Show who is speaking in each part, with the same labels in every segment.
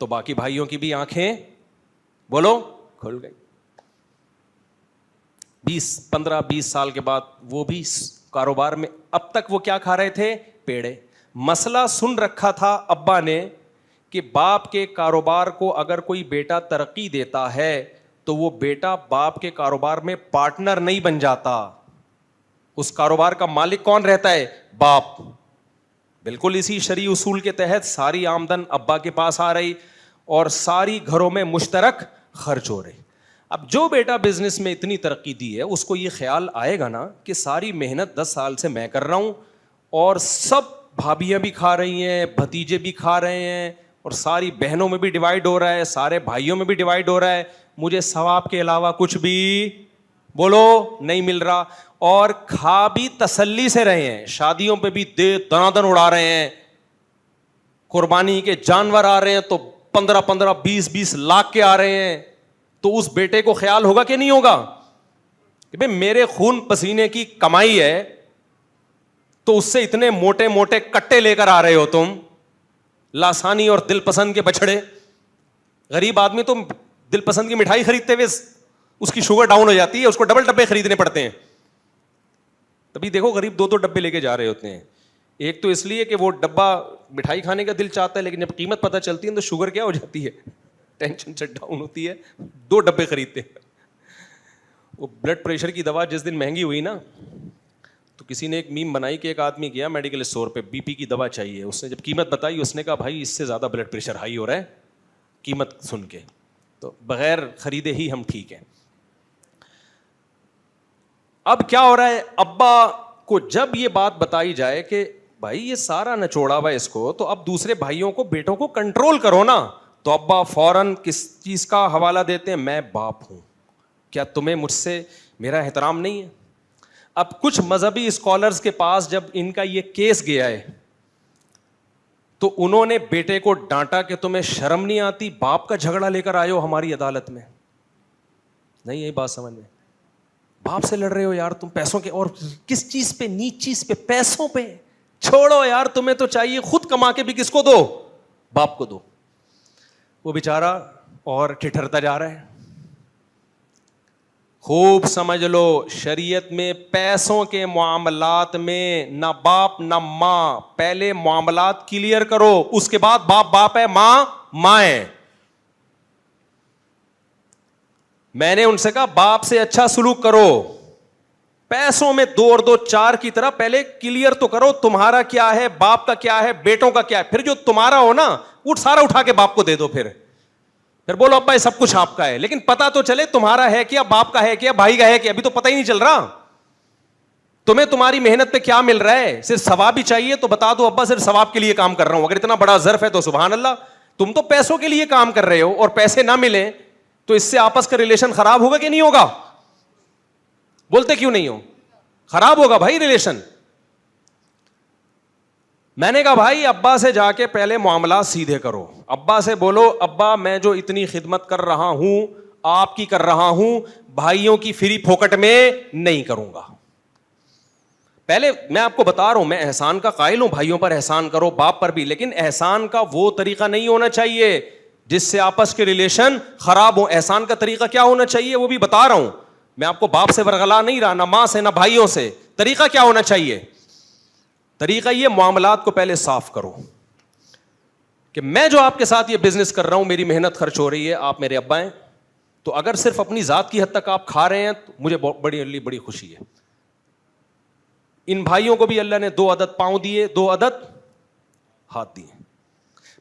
Speaker 1: تو باقی بھائیوں کی بھی آنکھیں بولو کھل گئی. 15-20 سال کے بعد وہ بھی کاروبار میں, اب تک وہ کیا کھا رہے تھے؟ پیڑے. مسئلہ سن رکھا تھا ابا نے کہ باپ کے کاروبار کو اگر کوئی بیٹا ترقی دیتا ہے تو وہ بیٹا باپ کے کاروبار میں پارٹنر نہیں بن جاتا. اس کاروبار کا مالک کون رہتا ہے؟ باپ. بالکل اسی شرعی اصول کے تحت ساری آمدن ابا کے پاس آ رہی اور ساری گھروں میں مشترک خرچ ہو رہی. اب جو بیٹا بزنس میں اتنی ترقی دی ہے اس کو یہ خیال آئے گا نا کہ ساری محنت 10 سال سے میں کر رہا ہوں اور سب بھابیاں بھی کھا رہی ہیں, بھتیجے بھی کھا رہے ہیں, اور ساری بہنوں میں بھی ڈیوائڈ ہو رہا ہے, سارے بھائیوں میں بھی ڈیوائڈ ہو رہا ہے, مجھے ثواب کے علاوہ کچھ بھی بولو نہیں مل رہا. اور کھا بھی تسلی سے رہے ہیں, شادیوں پہ بھی دنادن اڑا رہے ہیں, قربانی کے جانور آ رہے ہیں تو 15-15, 20-20 لاکھ کے آ رہے ہیں. تو اس بیٹے کو خیال ہوگا کہ نہیں ہوگا کہ بھئی میرے خون پسینے کی کمائی ہے تو اس سے اتنے موٹے موٹے کٹے لے کر آ رہے ہو تم, لاسانی اور دل پسند کے بچڑے. غریب آدمی تو دل پسند کی مٹھائی خریدتے ہوئے اس کی شوگر ڈاؤن ہو جاتی ہے, اس کو ڈبل ڈبے خریدنے پڑتے ہیں. تبھی دیکھو غریب 2 ڈبے لے کے جا رہے ہوتے ہیں. ایک تو اس لیے کہ وہ ڈبہ مٹھائی کھانے کا دل چاہتا ہے, لیکن جب قیمت پتہ چلتی ہے تو شوگر کیا ہو جاتی ہے, ٹینشن سے ڈاؤن ہوتی ہے, 2 ڈبے خریدتے ہیں. وہ بلڈ پریشر کی دوا جس دن مہنگی ہوئی نا تو کسی نے ایک میم بنائی کہ ایک آدمی گیا میڈیکل اسٹور پہ, بی پی کی دوا چاہیے. اس نے جب قیمت بتائی اس نے کہا بھائی اس سے زیادہ بلڈ پریشر ہائی ہو رہا ہے قیمت سن کے, تو بغیر خریدے ہی ہم ٹھیک ہیں. اب کیا ہو رہا ہے, ابا کو جب یہ بات بتائی جائے کہ بھائی یہ سارا نچوڑا ہوا اس کو, تو اب دوسرے بھائیوں کو بیٹوں کو کنٹرول کرو نا, تو ابا فوراً کس چیز کا حوالہ دیتے ہیں؟ میں باپ ہوں, کیا تمہیں مجھ سے میرا احترام نہیں ہے؟ اب کچھ مذہبی اسکالرز کے پاس جب ان کا یہ کیس گیا ہے تو انہوں نے بیٹے کو ڈانٹا کہ تمہیں شرم نہیں آتی, باپ کا جھگڑا لے کر آئے ہو ہماری عدالت میں. نہیں یہی بات سمجھ میں, باپ سے لڑ رہے ہو یار تم پیسوں کے, اور کس چیز پہ؟ نیچ چیز پہ, پیسوں پہ. چھوڑو یار, تمہیں تو چاہیے خود کما کے بھی کس کو دو؟ باپ کو دو. وہ بیچارہ اور ٹھٹھرتا جا رہا ہے. خوب سمجھ لو, شریعت میں پیسوں کے معاملات میں نہ باپ نہ ماں, پہلے معاملات کلیئر کرو, اس کے بعد باپ باپ ہے, ماں ماں ہے. میں نے ان سے کہا باپ سے اچھا سلوک کرو, پیسوں میں 2 اور 2 4 کی طرح پہلے کلیئر تو کرو تمہارا کیا ہے, باپ کا کیا ہے, بیٹوں کا کیا ہے. پھر جو تمہارا ہو نا وہ سارا اٹھا کے باپ کو دے دو, پھر بولو ابا یہ سب کچھ آپ کا ہے, لیکن پتا تو چلے تمہارا ہے کیا, باپ کا ہے کیا, بھائی کا ہے کیا. ابھی تو پتہ ہی نہیں چل رہا تمہیں تمہاری محنت پہ کیا مل رہا ہے. صرف ثواب ہی چاہیے تو بتا دو ابا صرف ثواب کے لیے کام کر رہا ہوں. اگر اتنا بڑا ظرف ہے تو سبحان اللہ. تم تو پیسوں کے لیے کام کر رہے ہو اور پیسے نہ ملیں تو اس سے آپس کا ریلیشن خراب ہوگا کہ نہیں ہوگا؟ بولتے کیوں نہیں ہو؟ خراب ہوگا بھائی ریلیشن. میں نے کہا بھائی ابا سے جا کے پہلے معاملات سیدھے کرو, ابا سے بولو ابا میں جو اتنی خدمت کر رہا ہوں آپ کی کر رہا ہوں, بھائیوں کی فری پھوکٹ میں نہیں کروں گا. پہلے میں آپ کو بتا رہا ہوں, میں احسان کا قائل ہوں, بھائیوں پر احسان کرو, باپ پر بھی, لیکن احسان کا وہ طریقہ نہیں ہونا چاہیے جس سے آپس کے ریلیشن خراب ہو. احسان کا طریقہ کیا ہونا چاہیے وہ بھی بتا رہا ہوں. میں آپ کو باپ سے ورغلا نہیں رہا, نہ ماں سے نہ بھائیوں سے. طریقہ کیا ہونا چاہیے؟ طریقہ یہ معاملات کو پہلے صاف کرو کہ میں جو آپ کے ساتھ یہ بزنس کر رہا ہوں میری محنت خرچ ہو رہی ہے, آپ میرے ابا ہیں, تو اگر صرف اپنی ذات کی حد تک آپ کھا رہے ہیں تو مجھے بڑی خوشی ہے. ان بھائیوں کو بھی اللہ نے 2 عدد پاؤں دیے, 2 عدد ہاتھ دیے.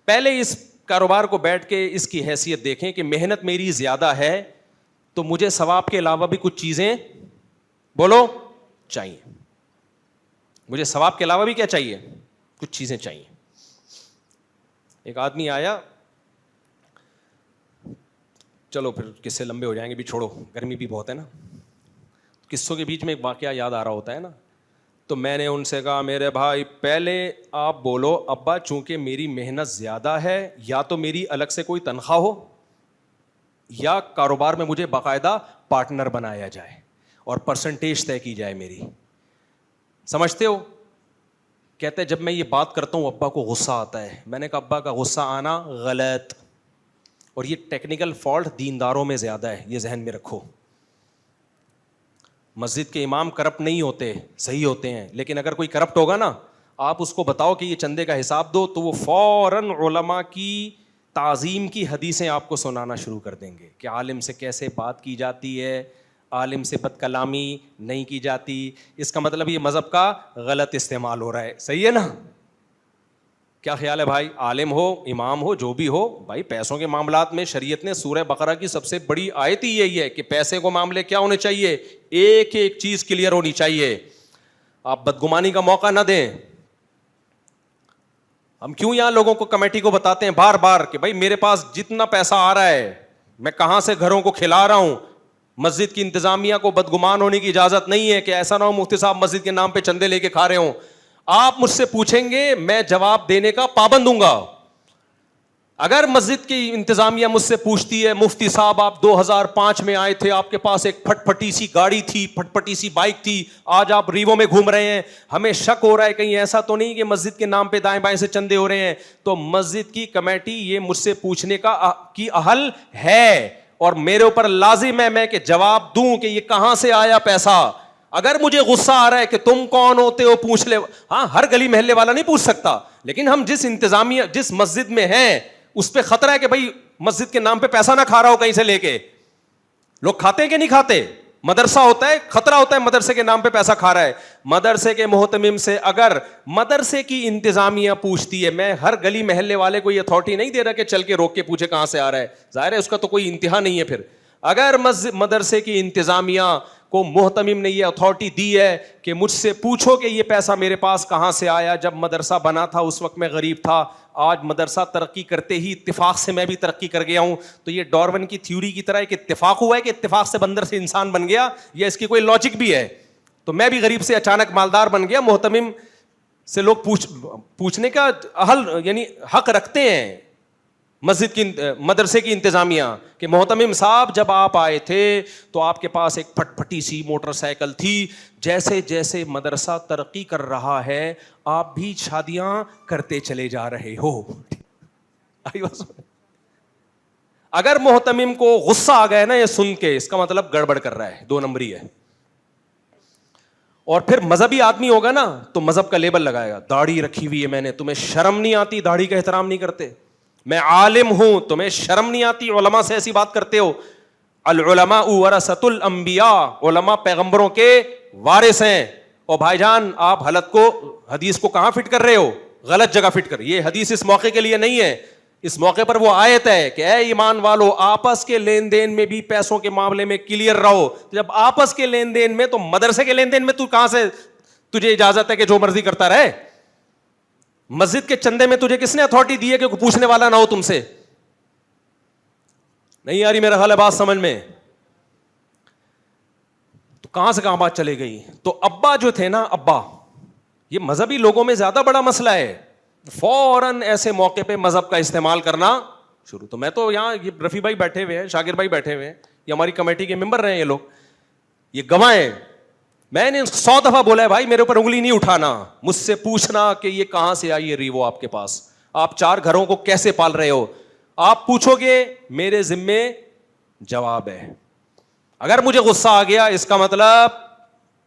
Speaker 1: پہلے اس کاروبار کو بیٹھ کے اس کی حیثیت دیکھیں کہ محنت میری زیادہ ہے تو مجھے ثواب کے علاوہ بھی کچھ چیزیں بولو چاہیے. مجھے ثواب کے علاوہ بھی کیا چاہیے؟ کچھ چیزیں چاہیے. ایک آدمی آیا, چلو پھر قصے لمبے ہو جائیں گے بھی, چھوڑو گرمی بھی بہت ہے نا. قصوں کے بیچ میں ایک واقعہ یاد آ رہا ہوتا ہے نا, تو میں نے ان سے کہا میرے بھائی پہلے آپ بولو ابا چونکہ میری محنت زیادہ ہے, یا تو میری الگ سے کوئی تنخواہ ہو یا کاروبار میں مجھے باقاعدہ پارٹنر بنایا جائے اور پرسنٹیج طے کی جائے میری. سمجھتے ہو؟ کہتے جب میں یہ بات کرتا ہوں ابا کو غصہ آتا ہے. میں نے کہا ابا کا غصہ آنا غلط, اور یہ ٹیکنیکل فالٹ دینداروں میں زیادہ ہے, یہ ذہن میں رکھو. مسجد کے امام کرپٹ نہیں ہوتے, صحیح ہوتے ہیں, لیکن اگر کوئی کرپٹ ہوگا نا, آپ اس کو بتاؤ کہ یہ چندے کا حساب دو, تو وہ فوراً علماء کی تعظیم کی حدیثیں آپ کو سنانا شروع کر دیں گے کہ عالم سے کیسے بات کی جاتی ہے, عالم سے بد کلامی نہیں کی جاتی. اس کا مطلب یہ مذہب کا غلط استعمال ہو رہا ہے. صحیح ہے نا؟ کیا خیال ہے بھائی؟ عالم ہو, امام ہو, جو بھی ہو بھائی, پیسوں کے معاملات میں شریعت نے سورہ بقرہ کی سب سے بڑی آیت ہی یہی ہے کہ پیسے کو معاملے کیا ہونے چاہیے, ایک ایک چیز کلیئر ہونی چاہیے. آپ بدگمانی کا موقع نہ دیں. ہم کیوں یہاں لوگوں کو, کمیٹی کو بتاتے ہیں بار بار کہ بھائی میرے پاس جتنا پیسہ آ رہا ہے میں کہاں سے گھروں کو کھلا رہا ہوں. مسجد کی انتظامیہ کو بدگمان ہونے کی اجازت نہیں ہے کہ ایسا نہ ہو مفتی صاحب مسجد کے نام پہ چندے لے کے کھا رہے ہوں. آپ مجھ سے پوچھیں گے, میں جواب دینے کا پابند ہوں گا. اگر مسجد کی انتظامیہ مجھ سے پوچھتی ہے مفتی صاحب آپ 2005 میں آئے تھے, آپ کے پاس ایک پھٹ پھٹی سی گاڑی تھی, پھٹ پھٹی سی بائک تھی, آج آپ ریوو میں گھوم رہے ہیں, ہمیں شک ہو رہا ہے کہیں ایسا تو نہیں کہ مسجد کے نام پہ دائیں بائیں سے چندے ہو رہے ہیں, تو مسجد کی کمیٹی یہ مجھ سے پوچھنے کی اہل ہے اور میرے اوپر لازم ہے میں کہ جواب دوں کہ یہ کہاں سے آیا پیسہ. اگر مجھے غصہ آ رہا ہے کہ تم کون ہوتے ہو پوچھ لے, ہاں ہر گلی محلے والا نہیں پوچھ سکتا, لیکن ہم جس انتظامیہ جس مسجد میں ہیں اس پہ خطرہ ہے کہ بھائی مسجد کے نام پہ پیسہ نہ کھا رہا ہو کہیں سے لے کے. لوگ کھاتے ہیں کہ نہیں کھاتے؟ مدرسہ ہوتا ہے, خطرہ ہوتا ہے مدرسے کے نام پہ پیسہ کھا رہا ہے. مدرسے کے محتمم سے اگر مدرسے کی انتظامیہ پوچھتی ہے, میں ہر گلی محلے والے کو یہ اتھارٹی نہیں دے رہا کہ چل کے روک کے پوچھے کہاں سے آ رہا ہے, ظاہر ہے اس کا تو کوئی انتہا نہیں ہے. پھر اگر مدرسے کی انتظامیہ کو محتمم نے یہ اتھارٹی دی ہے کہ مجھ سے پوچھو کہ یہ پیسہ میرے پاس کہاں سے آیا, جب مدرسہ بنا تھا اس وقت میں غریب تھا, آج مدرسہ ترقی کرتے ہی اتفاق سے میں بھی ترقی کر گیا ہوں, تو یہ ڈارون کی تھیوری کی طرح ایک اتفاق ہوا ہے کہ اتفاق سے بندر سے انسان بن گیا, یا اس کی کوئی لاجک بھی ہے؟ تو میں بھی غریب سے اچانک مالدار بن گیا. محتمم سے لوگ پوچھنے کا اہل یعنی حق رکھتے ہیں مسجد کی مدرسے کی انتظامیہ کہ محتمم صاحب جب آپ آئے تھے تو آپ کے پاس ایک پھٹ پھٹی سی موٹر سائیکل تھی, جیسے جیسے مدرسہ ترقی کر رہا ہے آپ بھی شادیاں کرتے چلے جا رہے ہو. اگر محتمم کو غصہ آ گیا نا یہ سن کے, اس کا مطلب گڑبڑ کر رہا ہے, 2 نمبری ہے. اور پھر مذہبی آدمی ہوگا نا تو مذہب کا لیبل لگائے گا, داڑھی رکھی ہوئی ہے میں نے, تمہیں شرم نہیں آتی, داڑھی کا احترام نہیں کرتے. میں عالم ہوں, تمہیں شرم نہیں آتی, علماء سے ایسی بات کرتے ہو. العلماء ورثۃ الانبیاء, علماء پیغمبروں کے وارث ہیں. اور بھائی جان آپ حدیث کو کہاں فٹ کر رہے ہو؟ غلط جگہ فٹ کر. یہ حدیث اس موقع کے لیے نہیں ہے, اس موقع پر وہ آیت ہے کہ اے ایمان والو آپس کے لین دین میں بھی پیسوں کے معاملے میں کلیئر رہو. جب آپس کے لین دین میں, تو مدرسے کے لین دین میں تو کہاں سے تجھے اجازت ہے کہ جو مرضی کرتا رہے؟ مسجد کے چندے میں تجھے کس نے اتھارٹی دی ہے کہ پوچھنے والا نہ ہو تم سے؟ نہیں آ رہی میرا خیال ہے بات سمجھ میں؟ تو کہاں سے کہاں بات چلے گئی. تو ابا جو تھے نا, ابا, یہ مذہبی لوگوں میں زیادہ بڑا مسئلہ ہے, فوراً ایسے موقع پہ مذہب کا استعمال کرنا شروع. تو میں تو یہاں یہ رفیع بھائی بیٹھے ہوئے ہیں, شاکر بھائی بیٹھے ہوئے ہیں, یہ ہماری کمیٹی کے ممبر رہے ہیں, یہ لوگ یہ گواہ ہیں. میں نے 100 دفعہ بولا ہے بھائی میرے اوپر انگلی نہیں اٹھانا, مجھ سے پوچھنا کہ یہ کہاں سے آئی ہے ریوو آپ کے پاس, آپ 4 گھروں کو کیسے پال رہے ہو, آپ پوچھو گے میرے ذمے جواب ہے. اگر مجھے غصہ آ گیا اس کا مطلب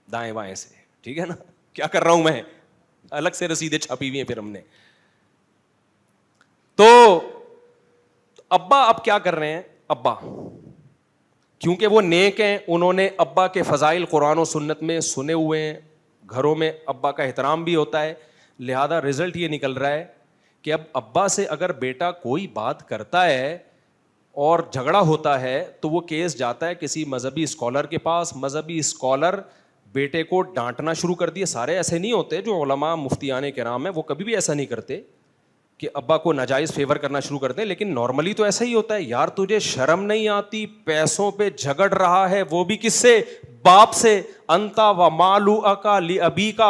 Speaker 1: دائیں بائیں سے, ٹھیک ہے نا, کیا کر رہا ہوں میں, الگ سے رسیدیں چھاپی ہوئی ہیں پھر ہم نے. تو ابا اب کیا کر رہے ہیں, ابا کیونکہ وہ نیک ہیں, انہوں نے ابا کے فضائل قرآن و سنت میں سنے ہوئے ہیں, گھروں میں ابا کا احترام بھی ہوتا ہے, لہذا رزلٹ یہ نکل رہا ہے کہ اب ابا سے اگر بیٹا کوئی بات کرتا ہے اور جھگڑا ہوتا ہے تو وہ کیس جاتا ہے کسی مذہبی اسکالر کے پاس. مذہبی اسکالر بیٹے کو ڈانٹنا شروع کر دیے. سارے ایسے نہیں ہوتے جو علماء مفتیان کرام ہیں, وہ کبھی بھی ایسا نہیں کرتے کہ ابا کو ناجائز فیور کرنا شروع کر دیں, لیکن نارملی تو ایسا ہی ہوتا ہے. یار تجھے شرم نہیں آتی, پیسوں پہ جھگڑ رہا ہے, وہ بھی کس سے, باپ سے. انتا و مالک لابیک,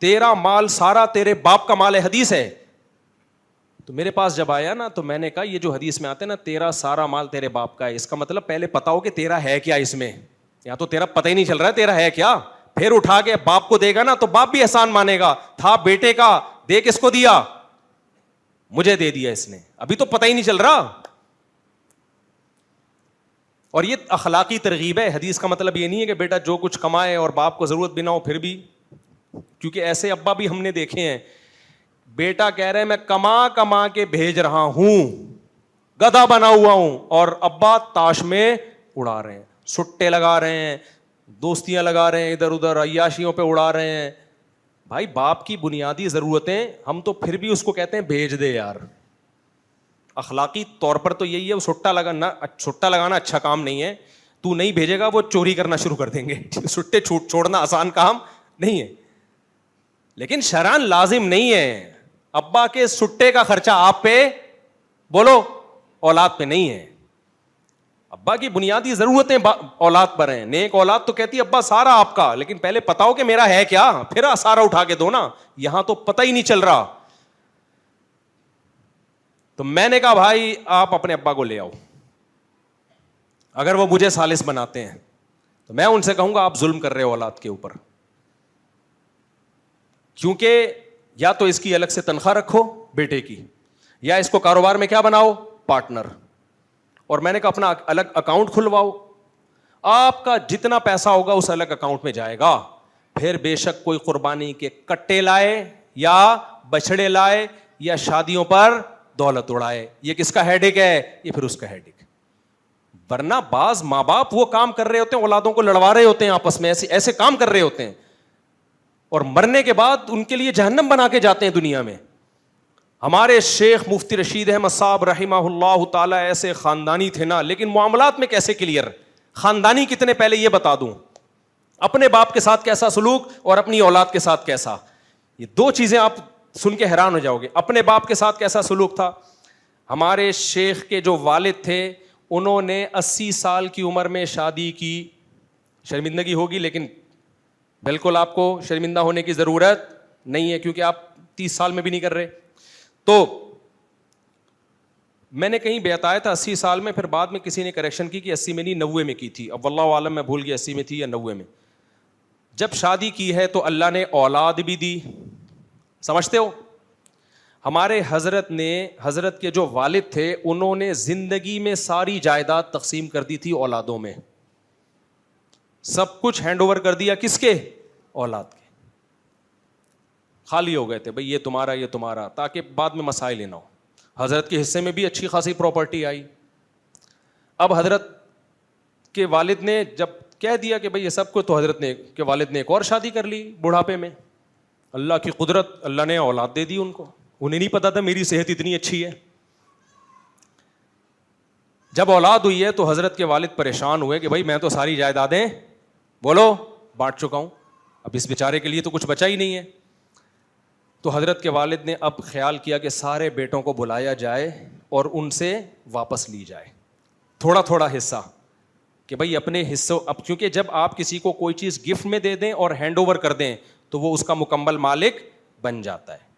Speaker 1: تیرا مال سارا تیرے باپ کا مال ہے, حدیث ہے. تو میرے پاس جب آیا نا تو میں نے کہا یہ جو حدیث میں آتے ہیں نا تیرا سارا مال تیرے باپ کا ہے, اس کا مطلب پہلے پتا ہو کہ تیرا ہے کیا اس میں, یا تو تیرا پتہ ہی نہیں چل رہا ہے تیرا ہے کیا. پھر اٹھا کے باپ کو دے گا نا تو باپ بھی احسان مانے گا, تھا بیٹے کا, دے کس کو دیا, مجھے دے دیا اس نے, ابھی تو پتہ ہی نہیں چل رہا. اور یہ اخلاقی ترغیب ہے. حدیث کا مطلب یہ نہیں ہے کہ بیٹا جو کچھ کمائے اور باپ کو ضرورت بھی نہ ہو پھر بھی, کیونکہ ایسے ابا بھی ہم نے دیکھے ہیں. بیٹا کہہ رہے ہیں میں کما کے بھیج رہا ہوں, گدھا بنا ہوا ہوں, اور ابا تاش میں اڑا رہے ہیں, سٹے لگا رہے ہیں, دوستیاں لگا رہے ہیں, ادھر ادھر عیاشیوں پہ اڑا رہے ہیں. بھائی باپ کی بنیادی ضرورتیں ہم تو پھر بھی اس کو کہتے ہیں بھیج دے یار. اخلاقی طور پر تو یہی ہے, وہ سٹا لگانا اچھا کام نہیں ہے. تو نہیں بھیجے گا وہ چوری کرنا شروع کر دیں گے. سٹے چھوڑنا آسان کام نہیں ہے, لیکن شرعاً لازم نہیں ہے. ابا کے سٹے کا خرچہ آپ پہ, بولو, اولاد پہ نہیں ہے. ابا کی بنیادی ضرورتیں اولاد پر ہیں. نیک اولاد تو کہتی ہے ابا سارا آپ کا, لیکن پہلے پتا ہو کہ میرا ہے کیا, پھر سارا اٹھا کے دو نا. یہاں تو پتہ ہی نہیں چل رہا. تو میں نے کہا بھائی آپ اپنے ابا کو لے آؤ, اگر وہ مجھے ثالث بناتے ہیں تو میں ان سے کہوں گا آپ ظلم کر رہے ہو اولاد کے اوپر, کیونکہ یا تو اس کی الگ سے تنخواہ رکھو بیٹے کی, یا اس کو کاروبار میں کیا بناؤ, پارٹنر. اور میں نے کہا اپنا الگ اکاؤنٹ کھلواؤ, آپ کا جتنا پیسہ ہوگا اس الگ اکاؤنٹ میں جائے گا. پھر بے شک کوئی قربانی کے کٹے لائے یا بچڑے لائے یا شادیوں پر دولت اڑائے, یہ کس کا ہیڈک ہے, یہ پھر اس کا ہیڈک. ورنہ بعض ماں باپ وہ کام کر رہے ہوتے ہیں, اولادوں کو لڑوا رہے ہوتے ہیں آپس میں, ایسے کام کر رہے ہوتے ہیں, اور مرنے کے بعد ان کے لیے جہنم بنا کے جاتے ہیں دنیا میں. ہمارے شیخ مفتی رشید احمد صاحب رحمہ اللہ تعالیٰ ایسے خاندانی تھے نا, لیکن معاملات میں کیسے کلیئر. خاندانی کتنے پہلے یہ بتا دوں, اپنے باپ کے ساتھ کیسا سلوک اور اپنی اولاد کے ساتھ کیسا, یہ دو چیزیں آپ سن کے حیران ہو جاؤ گے. اپنے باپ کے ساتھ کیسا سلوک تھا. ہمارے شیخ کے جو والد تھے انہوں نے 80 سال کی عمر میں شادی کی. شرمندگی ہوگی لیکن بالکل آپ کو شرمندہ ہونے کی ضرورت نہیں ہے, کیونکہ آپ 30 سال میں بھی نہیں کر رہے. تو میں نے کہیں بتایا تھا 80 سال میں, پھر بعد میں کسی نے کریکشن کی کہ 80 میں نہیں 90 میں کی تھی. اب واللہ عالم میں بھول گیا 80 میں تھی یا 90 میں. جب شادی کی ہے تو اللہ نے اولاد بھی دی, سمجھتے ہو. ہمارے حضرت کے جو والد تھے انہوں نے زندگی میں ساری جائیداد تقسیم کر دی تھی اولادوں میں, سب کچھ ہینڈ اوور کر دیا کس کے, اولاد کے. خالی ہو گئے تھے بھئی یہ تمہارا, تاکہ بعد میں مسائل نہ ہو. حضرت کے حصے میں بھی اچھی خاصی پراپرٹی آئی. اب حضرت کے والد نے جب کہہ دیا کہ بھئی یہ سب کو, تو حضرت نے کے والد نے ایک اور شادی کر لی بڑھاپے میں. اللہ کی قدرت, اللہ نے اولاد دے دی ان کو. انہیں نہیں پتا تھا میری صحت اتنی اچھی ہے. جب اولاد ہوئی ہے تو حضرت کے والد پریشان ہوئے کہ بھائی میں تو ساری جائیدادیں بولو بانٹ چکا ہوں, اب اس بیچارے کے لیے تو کچھ بچا ہی نہیں ہے. تو حضرت کے والد نے اب خیال کیا کہ سارے بیٹوں کو بلایا جائے اور ان سے واپس لی جائے تھوڑا تھوڑا حصہ, کہ بھائی اپنے حصوں. اب کیونکہ جب آپ کسی کو کوئی چیز گفٹ میں دے دیں اور ہینڈ اوور کر دیں تو وہ اس کا مکمل مالک بن جاتا ہے.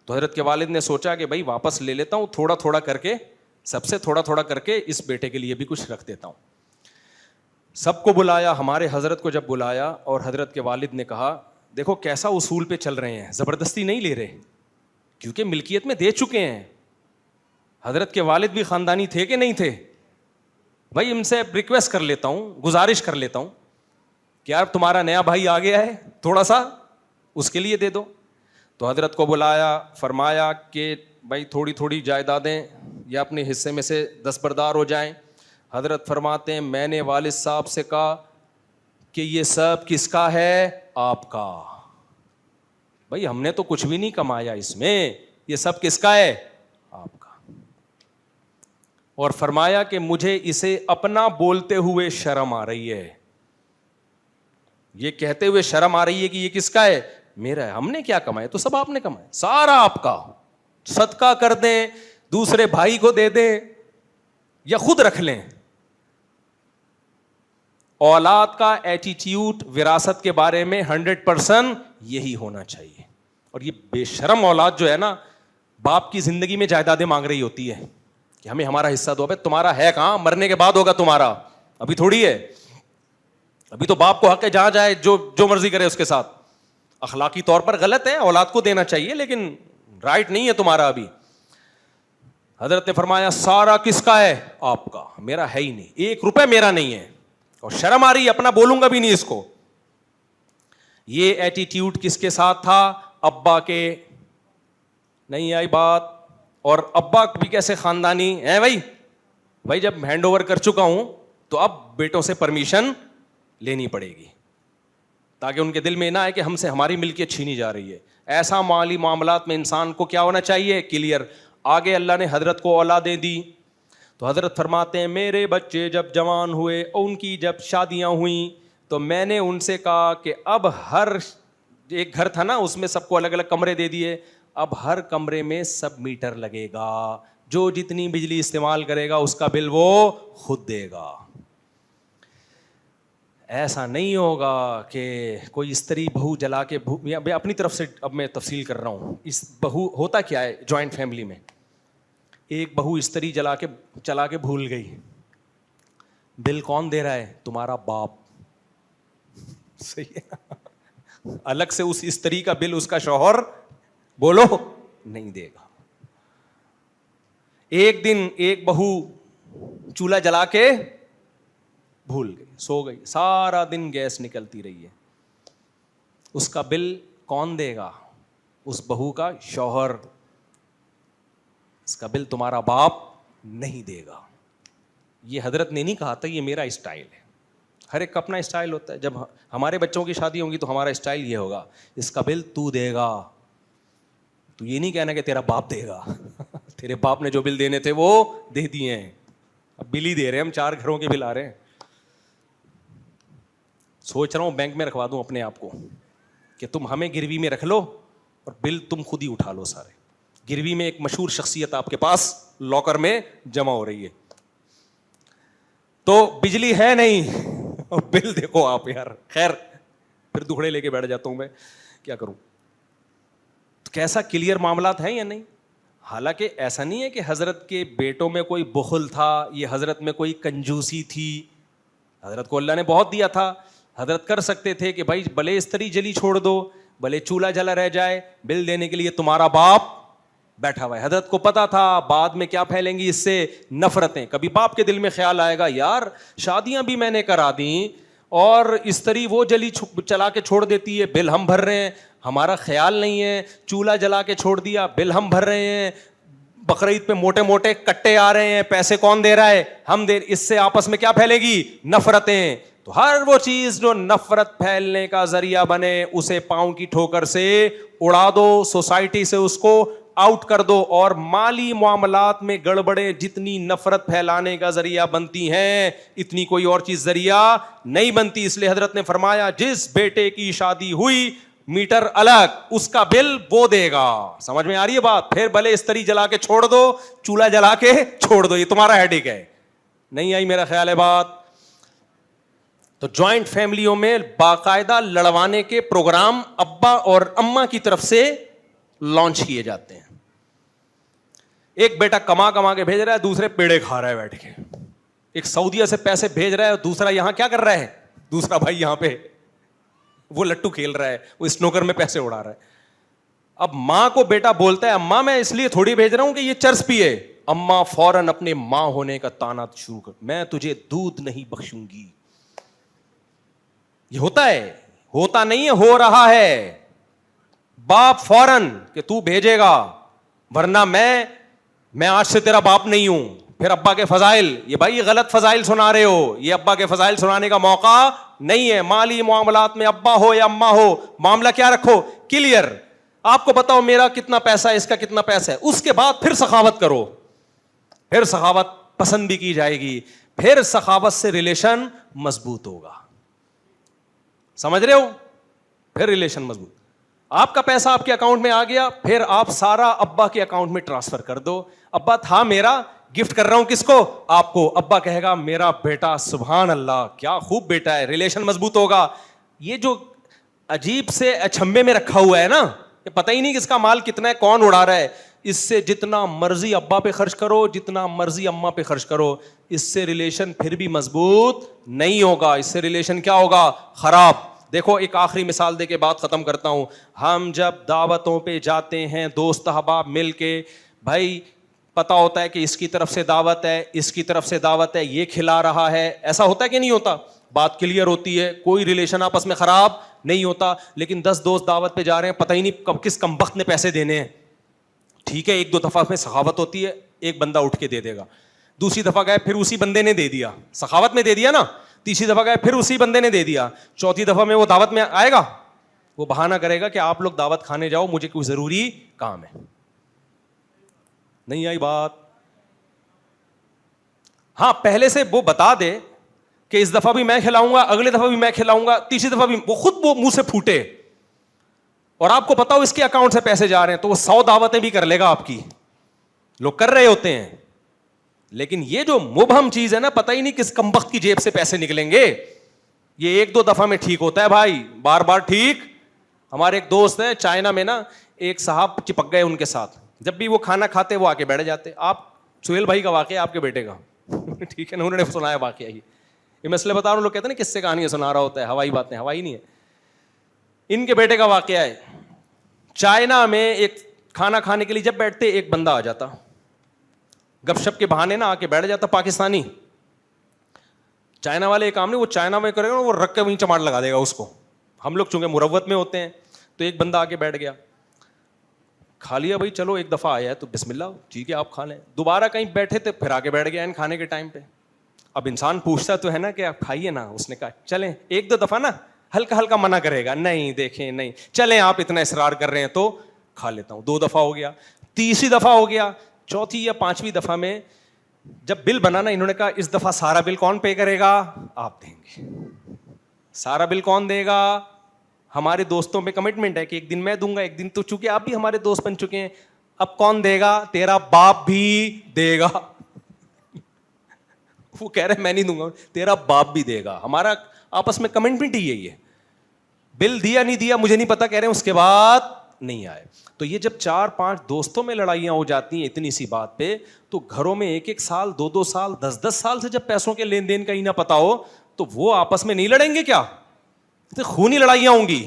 Speaker 1: تو حضرت کے والد نے سوچا کہ بھائی واپس لے لیتا ہوں, تھوڑا تھوڑا کر کے, سب سے تھوڑا تھوڑا کر کے اس بیٹے کے لیے بھی کچھ رکھ دیتا ہوں. سب کو بلایا, ہمارے حضرت کو جب بلایا اور حضرت کے والد نے کہا دیکھو کیسا اصول پہ چل رہے ہیں, زبردستی نہیں لے رہے, کیونکہ ملکیت میں دے چکے ہیں. حضرت کے والد بھی خاندانی تھے کہ نہیں تھے, بھائی ان سے ریکویسٹ کر لیتا ہوں, گزارش کر لیتا ہوں کہ یار تمہارا نیا بھائی آ گیا ہے, تھوڑا سا اس کے لیے دے دو. تو حضرت کو بلایا, فرمایا کہ بھائی تھوڑی تھوڑی جائیدادیں یا اپنے حصے میں سے دستبردار ہو جائیں. حضرت فرماتے ہیں میں نے والد صاحب سے کہا کہ یہ سب کس کا ہے, آپ کا. بھائی ہم نے تو کچھ بھی نہیں کمایا اس میں, یہ سب کس کا ہے, آپ کا. اور فرمایا کہ مجھے اسے اپنا بولتے ہوئے شرم آ رہی ہے, یہ کہتے ہوئے شرم آ رہی ہے کہ یہ کس کا ہے, میرا ہے. ہم نے کیا کمایا, تو سب آپ نے کمایا, سارا آپ کا. صدقہ کر دیں, دوسرے بھائی کو دے دیں یا خود رکھ لیں. اولاد کا ایٹیٹیوڈ وراثت کے بارے میں 100% یہی ہونا چاہیے. اور یہ بے شرم اولاد جو ہے نا, باپ کی زندگی میں جائیدادیں مانگ رہی ہوتی ہے کہ ہمیں ہمارا حصہ دو. ابے تمہارا ہے کہاں, مرنے کے بعد ہوگا تمہارا, ابھی تھوڑی ہے. ابھی تو باپ کو حق ہے جہاں جائے جو مرضی کرے اس کے ساتھ. اخلاقی طور پر غلط ہے, اولاد کو دینا چاہیے لیکن رائٹ نہیں ہے تمہارا ابھی. حضرت نے فرمایا سارا کس کا ہے؟ آپ کا، میرا ہے ہی نہیں، 1 روپے میرا نہیں ہے، اور شرم آ رہی ہے، اپنا بولوں گا بھی نہیں اس کو. یہ ایٹیٹیوڈ کس کے ساتھ تھا؟ ابا کے. نہیں آئی بات؟ اور ابا بھی کیسے خاندانی ہیں بھائی جب ہینڈ اوور کر چکا ہوں تو اب بیٹوں سے پرمیشن لینی پڑے گی، تاکہ ان کے دل میں نہ آئے کہ ہم سے ہماری ملکیت چھینی جا رہی ہے. ایسا مالی معاملات میں انسان کو کیا ہونا چاہیے؟ کلیئر. آگے اللہ نے حضرت کو اولادیں دی تو حضرت فرماتے ہیں میرے بچے جب جوان ہوئے، ان کی جب شادیاں ہوئیں تو میں نے ان سے کہا کہ اب ہر ایک گھر تھا نا، اس میں سب کو الگ الگ کمرے دے دیے، اب ہر کمرے میں سب میٹر لگے گا، جو جتنی بجلی استعمال کرے گا اس کا بل وہ خود دے گا. ایسا نہیں ہوگا کہ کوئی استری بہو جلا کے، میں اپنی طرف سے اب میں تفصیل کر رہا ہوں. اس بہو ہوتا کیا ہے جوائنٹ فیملی میں، ایک بہو استری چلا کے بھول گئی، بل کون دے رہا ہے؟ تمہارا باپ. صحیح ہے، الگ سے اس استری کا بل اس کا شوہر بولو نہیں دے گا. ایک دن ایک بہو چولہا جلا کے بھول گئی، سو گئی، سارا دن گیس نکلتی رہی ہے، اس کا بل کون دے گا؟ اس بہو کا شوہر. اس کا بل تمہارا باپ نہیں دے گا. یہ حضرت نے نہیں کہا تھا، یہ میرا اسٹائل ہے. ہر ایک کا اپنا اسٹائل ہوتا ہے. جب ہمارے بچوں کی شادی ہوں گی تو ہمارا اسٹائل یہ ہوگا، اس کا بل تو دے گا. تو یہ نہیں کہنا کہ تیرا باپ دے گا. تیرے باپ نے جو بل دینے تھے وہ دے دیے ہیں، اب بل ہی دے رہے ہیں ہم، 4 گھروں کے بل آ رہے ہیں. سوچ رہا ہوں بینک میں رکھوا دوں اپنے آپ کو کہ تم ہمیں گروی میں رکھ لو اور بل تم خود ہی اٹھا لو سارے. گروی میں ایک مشہور شخصیت آپ کے پاس لاکر میں جمع ہو رہی ہے، تو بجلی ہے نہیں اور بل دیکھو آپ. یار خیر پھر دکھڑے لے کے بیٹھ جاتا ہوں میں، کیا کروں. تو کیسا کلیئر معاملات ہیں یا نہیں؟ حالانکہ ایسا نہیں ہے کہ حضرت کے بیٹوں میں کوئی بخل تھا، یہ حضرت میں کوئی کنجوسی تھی. حضرت کو اللہ نے بہت دیا تھا، حضرت کر سکتے تھے کہ بھائی بھلے استری جلی چھوڑ دو، بھلے چولہا جلا رہ جائے، بل دینے کے لیے تمہارا باپ بیٹھا ہوا ہے. حضرت کو پتا تھا بعد میں کیا پھیلیں گی اس سے نفرتیں. کبھی باپ کے دل میں خیال آئے گا یار شادیاں بھی میں نے کرا دیں اور استری وہ جلی چلا کے چھوڑ دیتی ہے، بل ہم بھر رہے ہیں، ہمارا خیال نہیں ہے. چولہا جلا کے چھوڑ دیا، بل ہم بھر رہے ہیں. بقرعید پہ موٹے موٹے کٹے آ رہے ہیں، پیسے کون دے رہا ہے؟ ہم دے. اس سے آپس میں کیا پھیلے گی؟ نفرتیں. تو ہر وہ چیز جو نفرت پھیلنے کا ذریعہ بنے اسے پاؤں کی ٹھوکر سے اڑا دو، سوسائٹی سے اس کو آؤٹ کر دو. اور مالی معاملات میں گڑبڑیں جتنی نفرت پھیلانے کا ذریعہ بنتی ہیں اتنی کوئی اور چیز ذریعہ نہیں بنتی. اس لیے حضرت نے فرمایا جس بیٹے کی شادی ہوئی میٹر الگ، اس کا بل وہ دے گا. سمجھ میں آ رہی ہے بات؟ پھر بھلے استری جلا کے چھوڑ دو، چولہا جلا کے چھوڑ دو، یہ تمہارا ہیڈک ہے. نہیں آئی میرا خیال ہے بات؟ تو جوائنٹ فیملیوں میں باقاعدہ لڑوانے کے پروگرام ابا اور اماں کی طرف سے لانچ کیے جاتے ہیں. ایک بیٹا کما کے بھیج رہا ہے، دوسرے پیڑے کھا رہا ہے بیٹھ کے. ایک سعودیہ سے پیسے بھیج رہا ہے اور دوسرا یہاں کیا کر رہا ہے؟ دوسرا بھائی یہاں پہ وہ لٹو کھیل رہا ہے، وہ اسنوکر میں پیسے اڑا رہا ہے. اب ماں کو بیٹا بولتا ہے اماں میں اس لیے تھوڑی بھیج رہا ہوں کہ یہ چرس پیے. اماں فوراً اپنے ماں ہونے کا تانا شروع کر، میں تجھے دودھ نہیں بخشوں گی. یہ ہوتا ہے؟ ہوتا نہیں ہے، ہو رہا ہے. باپ فوراً کہ تو بھیجے گا ورنہ میں آج سے تیرا باپ نہیں ہوں. پھر ابا کے فضائل، یہ بھائی غلط فضائل سنا رہے ہو، یہ ابا کے فضائل سنانے کا موقع نہیں ہے. مالی معاملات میں ابا ہو یا اماں ہو، معاملہ کیا رکھو؟ کلیئر. آپ کو بتاؤ میرا کتنا پیسہ ہے، اس کا کتنا پیسہ ہے، اس کے بعد پھر سخاوت کرو. پھر سخاوت پسند بھی کی جائے گی، پھر سخاوت سے ریلیشن مضبوط ہوگا. سمجھ رہے ہو؟ پھر ریلیشن مضبوط. آپ کا پیسہ آپ کے اکاؤنٹ میں آ گیا، پھر آپ سارا ابا کے اکاؤنٹ میں ٹرانسفر کر دو. ابا تھا میرا، گفٹ کر رہا ہوں کس کو؟ آپ کو. ابا کہے گا میرا بیٹا، سبحان اللہ کیا خوب بیٹا ہے، ریلیشن مضبوط ہوگا. یہ جو عجیب سے اچھمبے میں رکھا ہوا ہے نا، کہ پتہ ہی نہیں کس کا مال کتنا ہے، کون اڑا رہا ہے، اس سے جتنا مرضی ابا پہ خرچ کرو، جتنا مرضی اماں پہ خرچ کرو، اس سے ریلیشن پھر بھی مضبوط نہیں ہوگا. اس سے ریلیشن کیا ہوگا؟ خراب. دیکھو ایک آخری مثال دے کے بات ختم کرتا ہوں. ہم جب دعوتوں پہ جاتے ہیں دوست احباب مل کے، بھائی پتا ہوتا ہے کہ اس کی طرف سے دعوت ہے, اس کی طرف سے دعوت ہے, یہ کھلا رہا ہے, ایسا ہوتا ہے کہ نہیں ہوتا؟ بات کلیئر ہوتی ہے, کوئی ریلیشن آپس میں خراب نہیں ہوتا. لیکن 10 دوست دعوت پہ جا رہے ہیں, پتہ ہی نہیں کب کس کمبخت نے پیسے دینے ہیں. ٹھیک ہے, 1-2 دفعہ میں سخاوت ہوتی ہے, ایک بندہ اٹھ کے دے دے گا. دوسری دفعہ گئے پھر اسی بندے نے دے دیا, سخاوت میں دے دیا نا. تیسری دفعہ گئے پھر اسی بندے نے دے دیا. چوتھی دفعہ میں وہ دعوت میں آئے گا, وہ بہانہ کرے گا کہ آپ لوگ دعوت کھانے جاؤ, مجھے کوئی ضروری کام ہے. نہیں آئی بات؟ ہاں, پہلے سے وہ بتا دے کہ اس دفعہ بھی میں کھلاؤں گا, اگلے دفعہ بھی میں کھلاؤں گا, تیسری دفعہ بھی, وہ خود وہ منہ سے پھوٹے اور آپ کو پتا ہو اس کے اکاؤنٹ سے پیسے جا رہے ہیں, تو وہ 100 دعوتیں بھی کر لے گا آپ کی. لوگ کر رہے ہوتے ہیں, لیکن یہ جو مبہم چیز ہے نا, پتہ ہی نہیں کس کمبخت کی جیب سے پیسے نکلیں گے. یہ 1-2 دفعہ میں ٹھیک ہوتا ہے بھائی, بار بار ٹھیک. ہمارے ایک دوست ہیں چائنا میں نا, ایک صاحب چپک گئے ان کے ساتھ, جب بھی وہ کھانا کھاتے وہ آ کے بیٹھ جاتے. آپ سہیل بھائی کا واقعہ, آپ کے بیٹے کا, ٹھیک ہے نا, انہوں نے سنایا واقعہ. یہ مسئلے بتا رہا ہوں, لوگ کہتے ہیں نا کس سے کہانیاں سنا رہا ہوتا ہے, ہوائی باتیں. ہوائی نہیں ہے, ان کے بیٹے کا واقعہ ہے. چائنا میں ایک کھانا کھانے کے لیے جب بیٹھتے, ایک بندہ آ جاتا, گپ شپ کے بہانے نا آ کے بیٹھ جاتا, پاکستانی. چائنا والے ایک کام نہیں, وہ چائنا میں کرے گا, وہ رکھ کے وہیں چماٹ لگا دے گا اس کو. ہم لوگ چونکہ مروت میں ہوتے ہیں, تو ایک بندہ آ کے بیٹھ گیا, کھا لیا بھائی, چلو ایک دفعہ آیا ہے تو بسم اللہ, ٹھیک ہے آپ کھا لیں. دوبارہ کہیں بیٹھے تھے, پھر آ کے بیٹھ گیا ان کھانے کے ٹائم پہ. اب انسان پوچھتا تو ہے نا کہ آپ کھائیے نا. اس نے کہا چلیں 1-2 دفعہ نا ہلکا ہلکا منع کرے گا, نہیں دیکھیں نہیں, چلیں آپ اتنا اصرار کر رہے ہیں تو کھا لیتا ہوں. 2 دفعہ ہو گیا, تیسری دفعہ ہو گیا, چوتھی یا 5ویں دفعہ میں جب بل بنا نا, انہوں نے کہا اس دفعہ سارا بل کون پے کرے گا؟ آپ دیں گے. سارا بل کون دے گا؟ ہمارے دوستوں میں کمٹمنٹ ہے کہ ایک دن میں دوں گا, ایک دن تو, چونکہ آپ بھی ہمارے دوست بن چکے ہیں. اب کون دے گا؟ تیرا باپ بھی دے گا. وہ کہہ رہے میں نہیں دوں گا, تیرا باپ بھی دے گا. ہمارا آپس میں کمٹمنٹ ہی یہی ہے. بل دیا نہیں دیا مجھے نہیں پتا, کہہ رہے ہیں اس کے بعد نہیں آئے. تو یہ جب 4-5 دوستوں میں لڑائیاں ہو جاتی ہیں اتنی سی بات پہ, تو گھروں میں 1-1 سال 2-2 سال 10-10 سال سے جب پیسوں کے لین دین کا ہی نہ پتا ہو, تو وہ آپس میں نہیں لڑیں گے کیا؟ خونی لڑائیاں ہوں گی.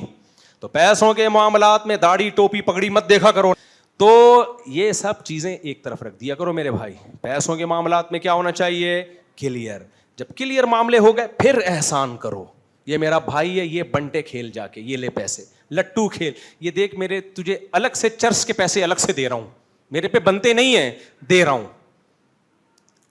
Speaker 1: تو پیسوں کے معاملات میں داڑھی ٹوپی پگڑی مت دیکھا کرو. تو یہ سب چیزیں ایک طرف رکھ دیا کرو میرے بھائی. پیسوں کے معاملات میں کیا ہونا چاہیے؟ کلیئر. جب کلیئر معاملے ہو گئے پھر احسان کرو. یہ میرا بھائی ہے, یہ بنٹے کھیل جا کے, یہ لے پیسے, لٹو کھیل, یہ دیکھ میرے تجھے الگ سے چرس کے پیسے الگ سے دے رہا ہوں, میرے پہ بنتے نہیں ہیں, دے رہا ہوں.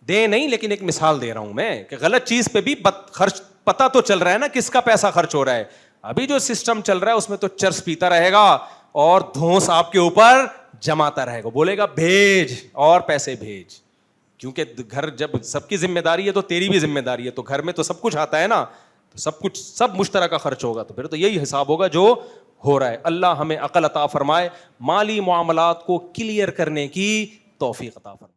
Speaker 1: دے نہیں, لیکن ایک مثال دے رہا ہوں میں کہ غلط چیز پہ بھی خرچ پتا تو چل رہا ہے نا کس کا پیسہ خرچ ہو رہا ہے. ابھی جو سسٹم چل رہا ہے اس میں تو چرس پیتا رہے گا اور دھونس آپ کے اوپر جماتا رہے گا, بولے گا بھیج اور پیسے بھیج. کیونکہ گھر جب سب کی ذمہ داری ہے تو تیری بھی ذمہ داری ہے, تو گھر میں تو سب کچھ آتا ہے نا, تو سب کچھ سب مشترکہ خرچ ہوگا, تو پھر تو یہی حساب ہوگا جو ہو رہا ہے. اللہ ہمیں عقل عطا فرمائے, مالی معاملات کو کلیئر کرنے کی توفیق عطا فرمائے.